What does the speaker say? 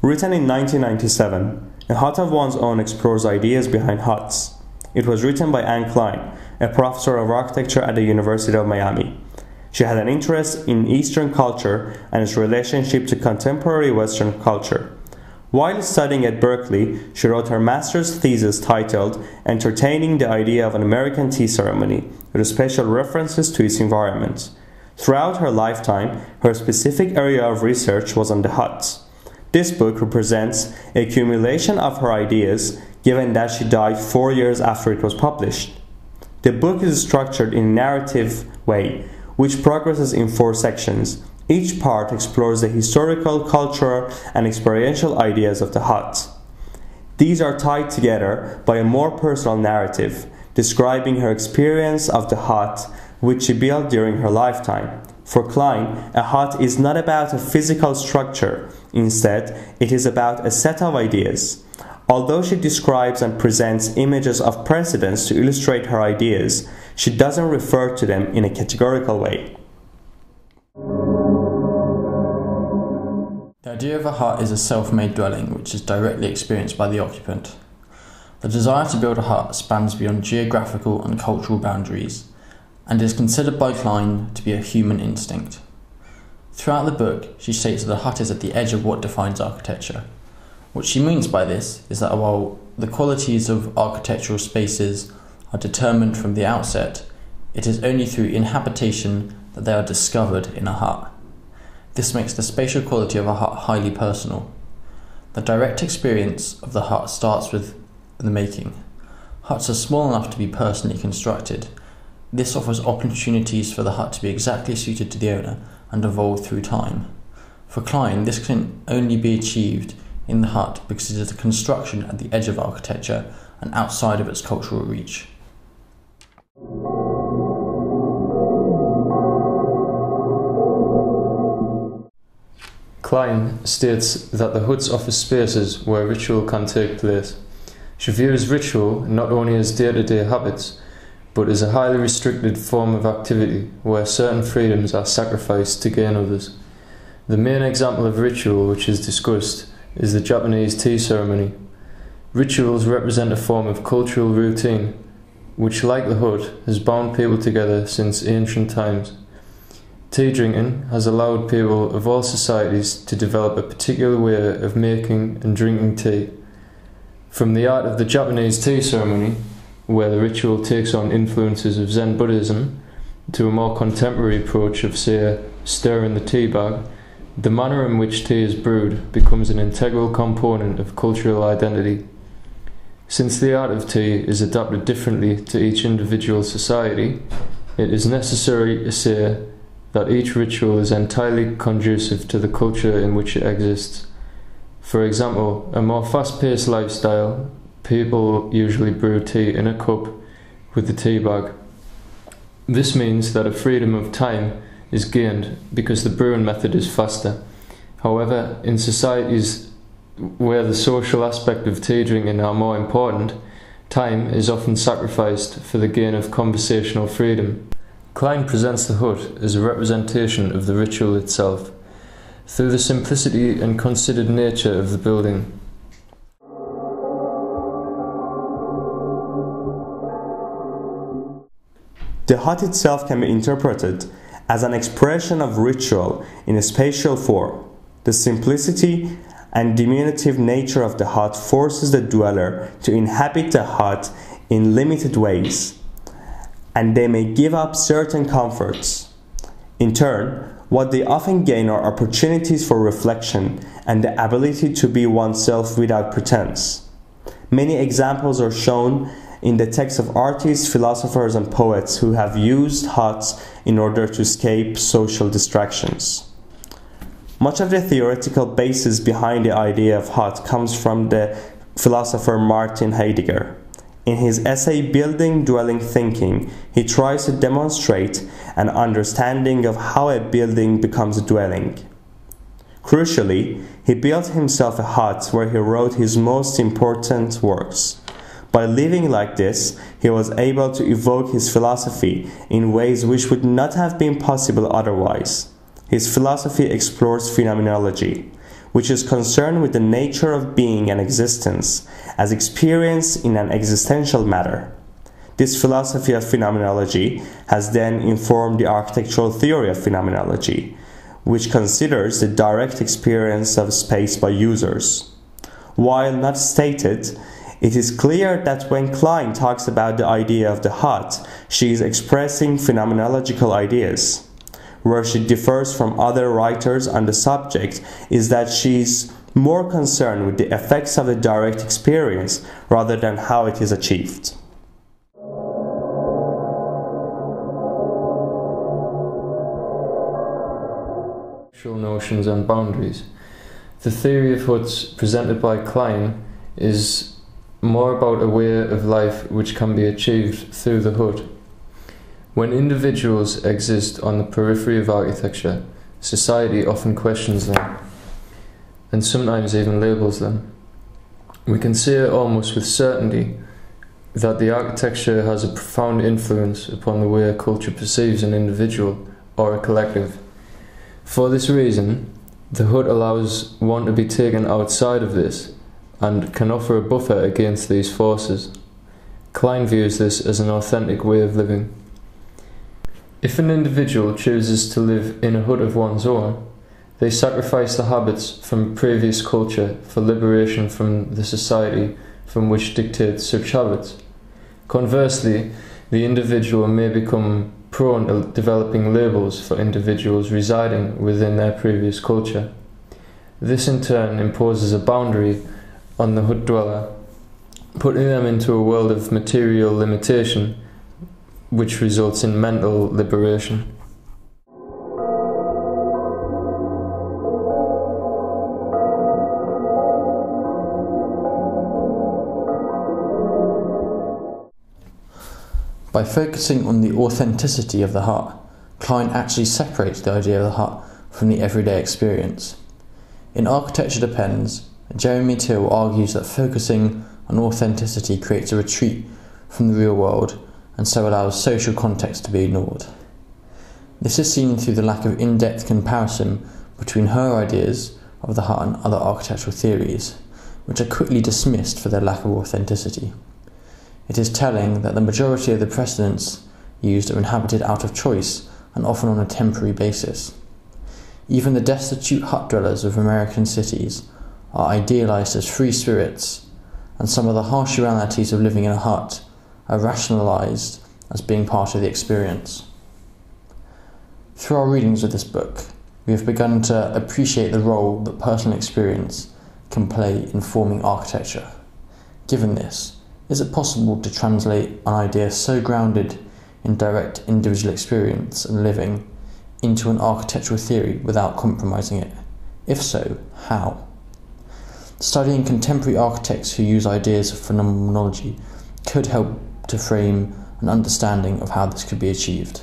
Written in 1997, A Hut of One's Own explores ideas behind huts. It was written by Cline, a professor of architecture at the University of Miami. She had an interest in Eastern culture and its relationship to contemporary Western culture. While studying at Berkeley, she wrote her master's thesis titled Entertaining the Idea of an American Tea Ceremony, with special references to its environment. Throughout her lifetime, her specific area of research was on the hut. This book represents a accumulation of her ideas, given that she died 4 years after it was published. The book is structured in a narrative way, which progresses in 4 sections. Each part explores the historical, cultural, and experiential ideas of the hut. These are tied together by a more personal narrative, describing her experience of the hut, which she built during her lifetime. For Cline, a hut is not about a physical structure. Instead, it is about a set of ideas. Although she describes and presents images of precedents to illustrate her ideas, she doesn't refer to them in a categorical way. The idea of a hut is a self-made dwelling which is directly experienced by the occupant. The desire to build a hut spans beyond geographical and cultural boundaries, and is considered by Cline to be a human instinct. Throughout the book, she states that a hut is at the edge of what defines architecture. What she means by this is that while the qualities of architectural spaces are determined from the outset, it is only through inhabitation that they are discovered in a hut. This makes the spatial quality of a hut highly personal. The direct experience of the hut starts with the making. Huts are small enough to be personally constructed. This offers opportunities for the hut to be exactly suited to the owner and evolve through time. For Cline, this can only be achieved in the hut because it is a construction at the edge of architecture and outside of its cultural reach. Cline states that the huts offer spaces where ritual can take place. She views ritual not only as day-to-day habits, but as a highly restricted form of activity where certain freedoms are sacrificed to gain others. The main example of ritual which is discussed is the Japanese tea ceremony. Rituals represent a form of cultural routine, which, like the hut, has bound people together since ancient times. Tea drinking has allowed people of all societies to develop a particular way of making and drinking tea. From the art of the Japanese tea ceremony, where the ritual takes on influences of Zen Buddhism, to a more contemporary approach of, say, stirring the tea bag, the manner in which tea is brewed becomes an integral component of cultural identity. Since the art of tea is adapted differently to each individual society, it is necessary to say that each ritual is entirely conducive to the culture in which it exists. For example, a more fast-paced lifestyle, people usually brew tea in a cup with the tea bag. This means that a freedom of time is gained because the brewing method is faster. However, in societies where the social aspect of tea drinking are more important, time is often sacrificed for the gain of conversational freedom. Cline presents the hut as a representation of the ritual itself, through the simplicity and considered nature of the building. The hut itself can be interpreted as an expression of ritual in a spatial form. The simplicity and diminutive nature of the hut forces the dweller to inhabit the hut in limited ways, and they may give up certain comforts. In turn, what they often gain are opportunities for reflection and the ability to be oneself without pretense. Many examples are shown in the texts of artists, philosophers, and poets who have used huts in order to escape social distractions. Much of the theoretical basis behind the idea of hut comes from the philosopher Martin Heidegger. In his essay Building Dwelling Thinking, he tries to demonstrate an understanding of how a building becomes a dwelling. Crucially, he built himself a hut where he wrote his most important works. By living like this, he was able to evoke his philosophy in ways which would not have been possible otherwise. His philosophy explores phenomenology, which is concerned with the nature of being and existence as experienced in an existential matter. This philosophy of phenomenology has then informed the architectural theory of phenomenology, which considers the direct experience of space by users. While not stated, it is clear that when Cline talks about the idea of the hut, she is expressing phenomenological ideas. Where she differs from other writers on the subject is that she is more concerned with the effects of the direct experience rather than how it is achieved. Notions and boundaries. The theory of huts presented by Cline is more about a way of life which can be achieved through the hut. When individuals exist on the periphery of architecture, society often questions them, and sometimes even labels them. We can say almost with certainty that the architecture has a profound influence upon the way a culture perceives an individual or a collective. For this reason, the hut allows one to be taken outside of this and can offer a buffer against these forces. Cline views this as an authentic way of living. If an individual chooses to live in a hut of one's own, they sacrifice the habits from previous culture for liberation from the society from which dictates such habits. Conversely, the individual may become prone to developing labels for individuals residing within their previous culture. This in turn imposes a boundary on the hut dweller, putting them into a world of material limitation, which results in mental liberation. By focusing on the authenticity of the hut, Cline actually separates the idea of the hut from the everyday experience. In Architecture Depends, Jeremy Till argues that focusing on authenticity creates a retreat from the real world and so allows social context to be ignored. This is seen through the lack of in-depth comparison between her ideas of the hut and other architectural theories, which are quickly dismissed for their lack of authenticity. It is telling that the majority of the precedents used are inhabited out of choice and often on a temporary basis. Even the destitute hut dwellers of American cities are idealized as free spirits, and some of the harsh realities of living in a hut are rationalized as being part of the experience. Through our readings of this book, we have begun to appreciate the role that personal experience can play in forming architecture. Given this, is it possible to translate an idea so grounded in direct individual experience and living into an architectural theory without compromising it? If so, how? Studying contemporary architects who use ideas of phenomenology could help to frame an understanding of how this could be achieved.